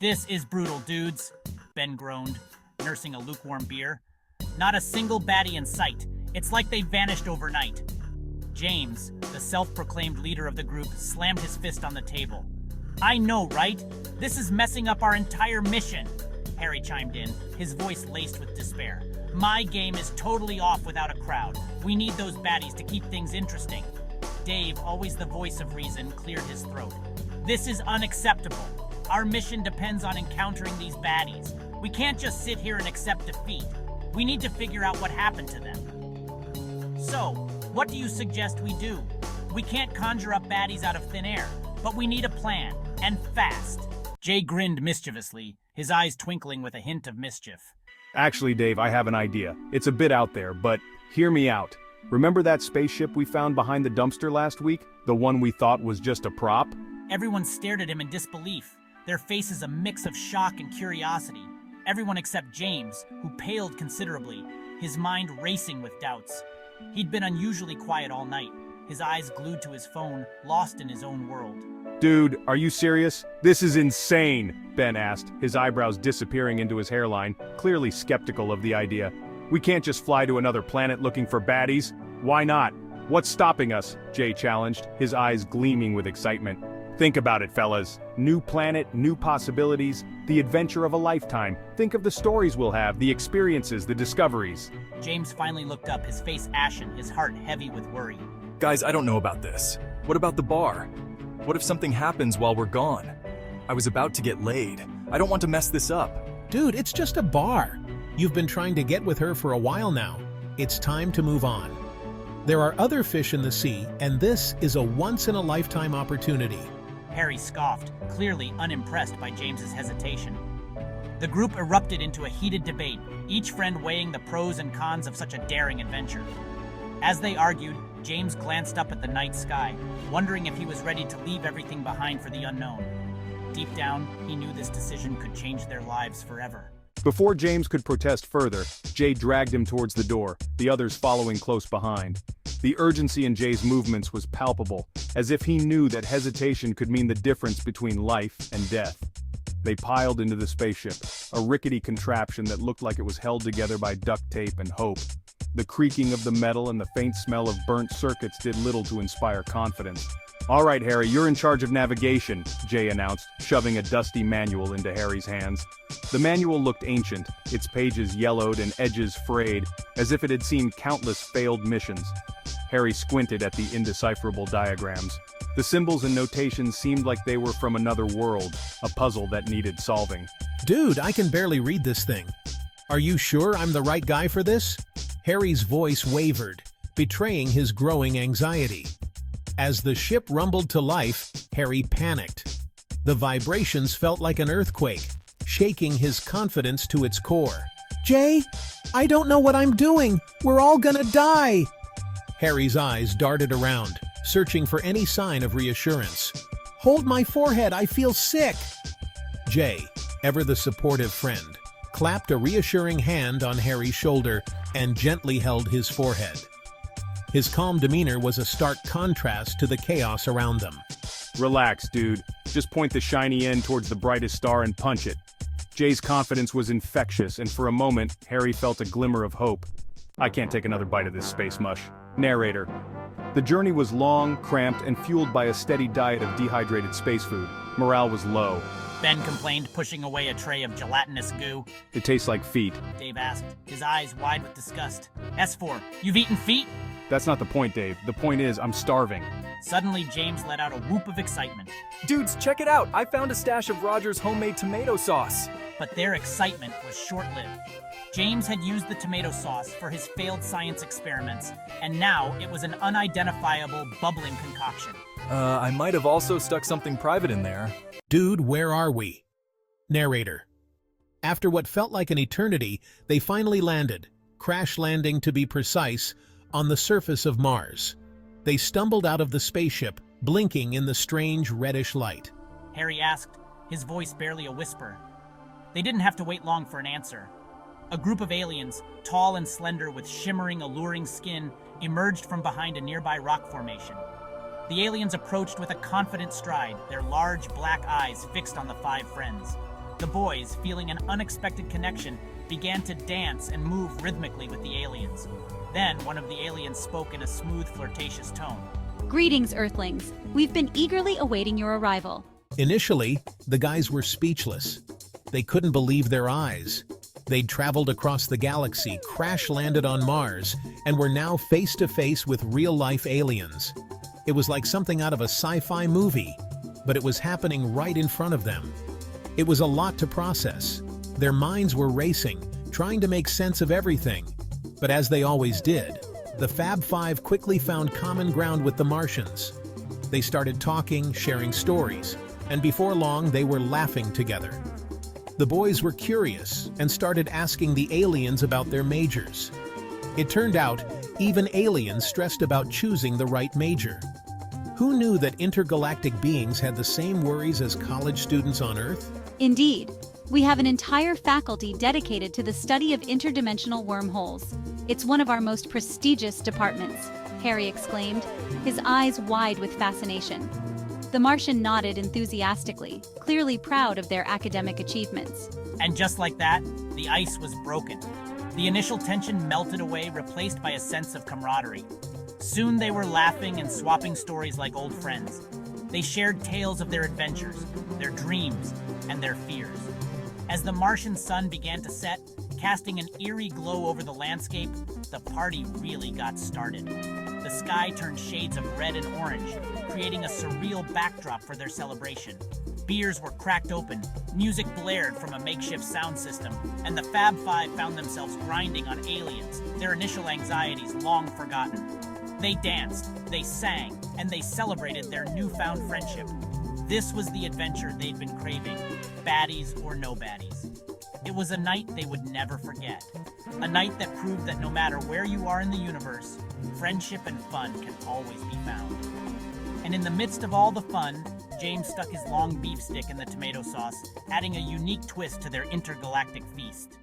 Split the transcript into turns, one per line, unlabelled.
This is brutal, dudes, Ben groaned, nursing a lukewarm beer. Not a single baddie in sight. It's like they vanished overnight. James, the self-proclaimed leader of the group, slammed his fist on the table. I know, right? This is messing up our entire mission. Harry chimed in, his voice laced with despair. My game is totally off without a crowd. We need those baddies to keep things interesting. Dave, always the voice of reason, cleared his throat. This is unacceptable. Our mission depends on encountering these baddies. We can't just sit here and accept defeat. We need to figure out what happened to them. So, what do you suggest we do? We can't conjure up baddies out of thin air, but we need a plan, and fast. Jay grinned mischievously, his eyes twinkling with a hint of mischief.
Actually, Dave, I have an idea. It's a bit out there, but hear me out. Remember that spaceship we found behind the dumpster last week? The one we thought was just a prop?
Everyone stared at him in disbelief, their faces a mix of shock and curiosity. Everyone except James, who paled considerably, his mind racing with doubts. He'd been unusually quiet all night, his eyes glued to his phone, lost in his own world.
Dude, are you serious? This is insane, Ben asked, his eyebrows disappearing into his hairline, clearly skeptical of the idea. We can't just fly to another planet looking for baddies. Why not? What's stopping us? Jay challenged, his eyes gleaming with excitement. Think about it, fellas. New planet, new possibilities, the adventure of a lifetime. Think of the stories we'll have, the experiences, the discoveries.
James finally looked up, his face ashen, his heart heavy with worry.
Guys, I don't know about this. What about the bar? What if something happens while we're gone? I was about to get laid. I don't want to mess this up.
Dude, it's just a bar. You've been trying to get with her for a while now. It's time to move on. There are other fish in the sea, and this is a once-in-a-lifetime opportunity.
Harry scoffed, clearly unimpressed by James's hesitation. The group erupted into a heated debate, each friend weighing the pros and cons of such a daring adventure. As they argued, James glanced up at the night sky, wondering if he was ready to leave everything behind for the unknown. Deep down, he knew this decision could change their lives forever.
Before James could protest further, Jay dragged him towards the door, the others following close behind. The urgency in Jay's movements was palpable, as if he knew that hesitation could mean the difference between life and death. They piled into the spaceship, a rickety contraption that looked like it was held together by duct tape and hope. The creaking of the metal and the faint smell of burnt circuits did little to inspire confidence. All right, Harry, you're in charge of navigation, Jay announced, shoving a dusty manual into Harry's hands. The manual looked ancient, its pages yellowed and edges frayed, as if it had seen countless failed missions. Harry squinted at the indecipherable diagrams. The symbols and notations seemed like they were from another world, a puzzle that needed solving.
Dude, I can barely read this thing. Are you sure I'm the right guy for this? Harry's voice wavered, betraying his growing anxiety. As the ship rumbled to life, Harry panicked. The vibrations felt like an earthquake, shaking his confidence to its core. Jay, I don't know what I'm doing. We're all gonna die. Harry's eyes darted around, searching for any sign of reassurance. Hold my forehead, I feel sick. Jay, ever the supportive friend, clapped a reassuring hand on Harry's shoulder and gently held his forehead. His calm demeanor was a stark contrast to the chaos around them.
Relax, dude. Just point the shiny end towards the brightest star and punch it. Jay's confidence was infectious, and for a moment, Harry felt a glimmer of hope. I can't take another bite of this space mush. Narrator. The journey was long, cramped, and fueled by a steady diet of dehydrated space food. Morale was low.
Ben complained, pushing away a tray of gelatinous goo.
It tastes like feet.
Dave asked, his eyes wide with disgust. S4, you've eaten feet?
That's not the point, Dave. The point is, I'm starving.
Suddenly, James let out a whoop of excitement.
Dudes, check it out! I found a stash of Roger's homemade tomato sauce!
But their excitement was short-lived. James had used the tomato sauce for his failed science experiments, and now it was an unidentifiable, bubbling concoction.
I might have also stuck something private in there.
Dude, where are we? Narrator. After what felt like an eternity, they finally landed, crash landing to be precise, on the surface of Mars. They stumbled out of the spaceship, blinking in the strange reddish light.
Harry asked, his voice barely a whisper. They didn't have to wait long for an answer. A group of aliens, tall and slender with shimmering, alluring skin, emerged from behind a nearby rock formation. The aliens approached with a confident stride, their large black eyes fixed on the five friends. The boys, feeling an unexpected connection, began to dance and move rhythmically with the aliens. Then, one of the aliens spoke in a smooth, flirtatious tone.
Greetings, Earthlings. We've been eagerly awaiting your arrival.
Initially, the guys were speechless. They couldn't believe their eyes. They'd traveled across the galaxy, crash-landed on Mars, and were now face-to-face with real-life aliens. It was like something out of a sci-fi movie, but it was happening right in front of them. It was a lot to process. Their minds were racing, trying to make sense of everything. But as they always did, the Fab Five quickly found common ground with the Martians. They started talking, sharing stories, and before long they were laughing together. The boys were curious and started asking the aliens about their majors. It turned out, even aliens stressed about choosing the right major. Who knew that intergalactic beings had the same worries as college students on Earth?
Indeed, we have an entire faculty dedicated to the study of interdimensional wormholes. It's one of our most prestigious departments, Harry exclaimed, his eyes wide with fascination. The Martian nodded enthusiastically, clearly proud of their academic achievements.
And just like that, the ice was broken. The initial tension melted away, replaced by a sense of camaraderie. Soon they were laughing and swapping stories like old friends. They shared tales of their adventures, their dreams, and their fears. As the Martian sun began to set, casting an eerie glow over the landscape, the party really got started. The sky turned shades of red and orange, creating a surreal backdrop for their celebration. Beers were cracked open, music blared from a makeshift sound system, and the Fab Five found themselves grinding on aliens, their initial anxieties long forgotten. They danced, they sang, and they celebrated their newfound friendship. This was the adventure they'd been craving, baddies or no baddies. It was a night they would never forget. A night that proved that no matter where you are in the universe, friendship and fun can always be found. And in the midst of all the fun, James stuck his long beef stick in the tomato sauce, adding a unique twist to their intergalactic feast.